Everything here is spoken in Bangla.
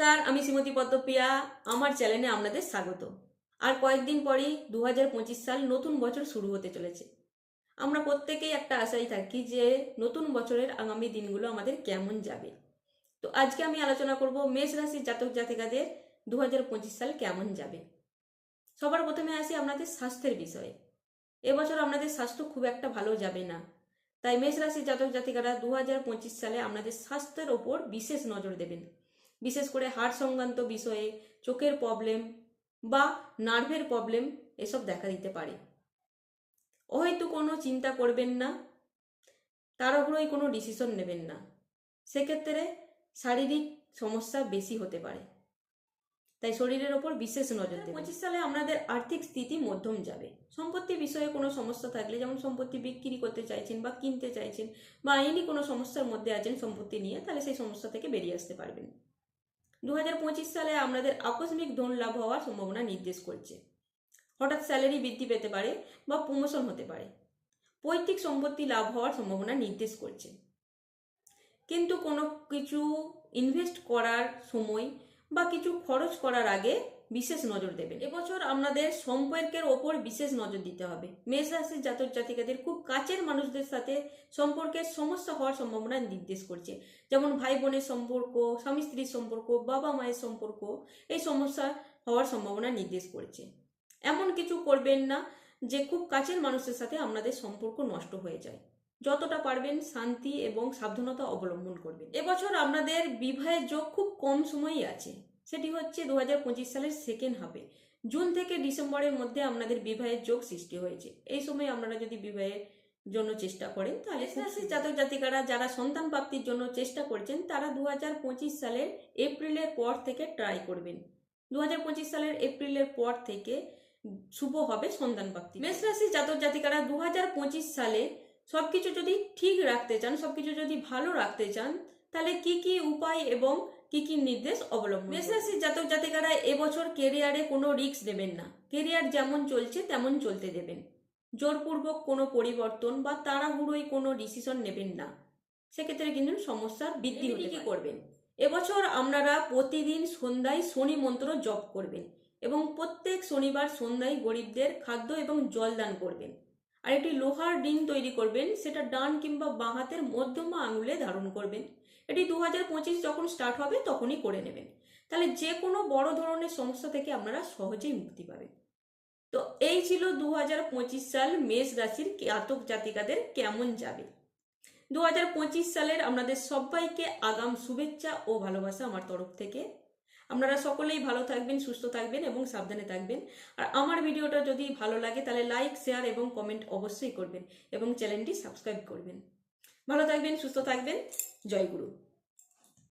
নমস্কার, আমি শ্রীমতী পদ্মপ্রিয়া। আমার চ্যানেলে আপনাদের স্বাগত। আর কয়েকদিন পরেই 2025 সাল নতুন বছর শুরু হতে চলেছে। আমরা প্রত্যেকেই একটা আশায় থাকি যে নতুন বছরের আগামী দিনগুলো আমাদের কেমন যাবে। তো আজকে আমি আলোচনা করব মেষ রাশির জাতক জাতিকাদের 2025 সাল কেমন যাবে। সবার প্রথমে আসি আপনাদের স্বাস্থ্যের বিষয়ে। এবছর আপনাদের স্বাস্থ্য খুব একটা ভালো যাবে না, তাই মেষ রাশির জাতক জাতিকারা 2025 সালে আপনাদের স্বাস্থ্যের ওপর বিশেষ নজর দেবেন। বিশেষ করে হাড় সংক্রান্ত বিষয়ে, চোখের প্রবলেম বা নার্ভের প্রবলেম এসব দেখা দিতে পারে। হয়তো কোনো চিন্তা করবেন না, তাড়াহুড়োই কোনো ডিসিশন নেবেন না, সেক্ষেত্রে শারীরিক সমস্যা বেশি হতে পারে, তাই শরীরের ওপর বিশেষ নজর দেবেন। 25 সালে আপনাদের আর্থিক স্থিতি মধ্যম যাবে। সম্পত্তি বিষয়ে কোনো সমস্যা থাকলে, যেমন সম্পত্তি বিক্রি করতে চাইছেন বা কিনতে চাইছেন বা আইনি কোনো সমস্যার মধ্যে আছেন সম্পত্তি নিয়ে, তাহলে সেই সমস্যা থেকে বেরিয়ে আসতে পারবেন। 2025 সালে আপনাদের আকস্মিক ধন লাভ হওয়ার সম্ভাবনা নির্দেশ করছে। হঠাৎ স্যালারি বৃদ্ধি পেতে পারে বা প্রমোশন হতে পারে। পৈতৃক সম্পত্তি লাভ হওয়ার সম্ভাবনা নির্দেশ করছে। কিন্তু কোনো কিছু ইনভেস্ট করার সময় বা কিছু খরচ করার আগে বিশেষ নজর দেবেন। এবছর আপনাদের সম্পর্কের ওপর বিশেষ নজর দিতে হবে। মেষ রাশির জাতক জাতিকাদের খুব কাছের মানুষদের সাথে সম্পর্কের সমস্যা হওয়ার সম্ভাবনা নির্দেশ করছে, যেমন ভাই বোনের সম্পর্ক, স্বামী স্ত্রীর সম্পর্ক, বাবা মায়ের সম্পর্ক, এই সমস্যা হওয়ার সম্ভাবনা নির্দেশ করছে। এমন কিছু করবেন না যে খুব কাছের মানুষের সাথে আপনাদের সম্পর্ক নষ্ট হয়ে যায়। যতটা পারবেন শান্তি এবং সাবধানতা অবলম্বন করবেন। এবছর আপনাদের বিবাহের যোগ খুব কম সময়ই আছে, সেটি হচ্ছে 2025 সালের সেকেন্ড হাফে। জুন থেকে ডিসেম্বরের মধ্যে আপনাদের বিবাহের যোগ সৃষ্টি হয়েছে। এই সময় আপনারা যদি বিবাহের জন্য চেষ্টা করেন, তাহলে জাতক জাতিকারা যারা সন্তান প্রাপ্তির জন্য চেষ্টা করছেন, তারা 2025 সালের এপ্রিলের পর থেকে ট্রাই করবেন। 2025 সালের এপ্রিলের পর থেকে শুভ হবে সন্তান প্রাপ্তি। মেষ রাশি জাতক জাতিকারা 2025 সালে সবকিছু যদি ঠিক রাখতে চান, সবকিছু যদি ভালো রাখতে চান, তাহলে কি কি উপায় এবং কি কি নির্দেশ অবলম্বন। মেষ রাশির জাতক জাতিকারা এবছর কেরিয়ারে কোনো রিস্ক নেবেন না। কেরিয়ার যেমন চলছে তেমন চলতে দেবেন। জোরপূর্বক কোনো পরিবর্তন বা তাড়াহুড়োই কোনো ডিসিশন নেবেন না, সেক্ষেত্রে কিন্তু সমস্যার বৃদ্ধি হতে পারে। করবেন এবছর আপনারা প্রতিদিন সন্ধ্যায় শনি মন্ত্র জপ করবেন এবং প্রত্যেক শনিবার সন্ধ্যায় গরিবদের খাদ্য এবং জল দান করবেন। আর একটি লোহার রিং তৈরি করবেন, সেটা ডান কিংবা বাঁ হাতের মধ্যমা আঙুলে ধারণ করবেন। এটি 2025 যখন স্টার্ট হবে তখনই করে নেবেন, তাহলে যে কোনো বড় ধরনের সমস্যা থেকে আপনারা সহজেই মুক্তি পাবেন। তো এই ছিল 2025 সাল মেষ রাশির জাতক জাতিকাদের কেমন যাবে। 2025 সালের আপনাদের সবাইকে আগাম শুভেচ্ছা ও ভালোবাসা আমার তরফ থেকে। আপনারা সকলেই ভালো থাকবেন, সুস্থ থাকবেন এবং সাবধানে থাকবেন। আর আমার ভিডিওটা যদি ভালো লাগে তাহলে লাইক, শেয়ার এবং কমেন্ট অবশ্যই করবেন এবং চ্যানেলটি সাবস্ক্রাইব করবেন। ভালো থাকবেন, সুস্থ থাকবেন। জয় গুরু।